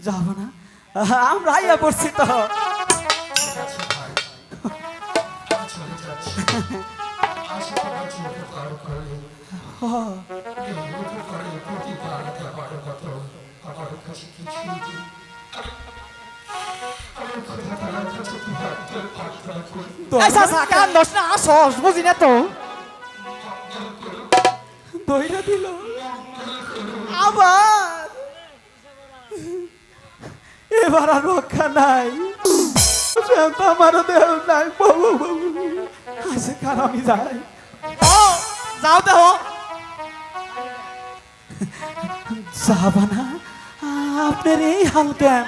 যাব না, আমরা আইয়া পড়ছি তো। বুঝি না তো দইটা দিল আবার, এবার আর রক্ষা নাই, আমারও দেহ নাই। বাবু বাবু আছে কার, আমি যাই। যাও দেহ যাবা না, আপনার এই হাল কেন?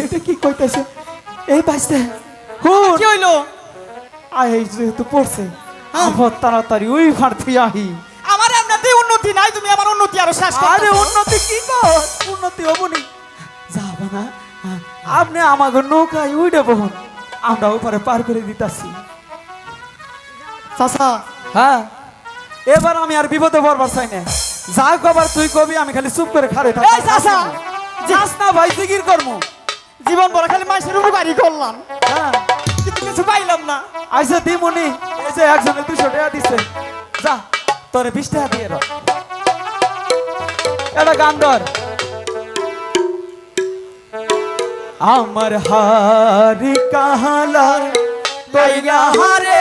এটা কি কইতেছে? এই বাঁচতে কি হইলো? এই যেহেতু পড়ছে, আবার তাড়াতাড়ি ওই ফার থেকে আহি। আমার এমনিতে উন্নতি নাই, তুমি আমার উন্নতি আরো শেষ করো। আরে উন্নতি কি কর, উন্নতি হবনি। যাবা না, আপনি আমাকে নৌকায় উইডে বহুন, আমরা ওপারে পার করে দিতাছি। চাচা হ্যাঁ, এবার আমি আর বিপদে পড়বার চাই না। যা কবার তুই কবি, আমি খালি চুপ করে খারে থাকি। এই চাচা যাস না ভাই, জিগির কর্ম। জীবন বড় খালি মানুষের উপর বাড়ি করলাম, হ্যাঁ, কিন্তু কিছু পাইলাম না। আইসা দিমনি, এই যে একজনে 200 টাকা দিছে, যা তোরে 20 টাকা দিয়ে দাও। এটা গান ধর। আমার হারি কাহালা তৈরা হারে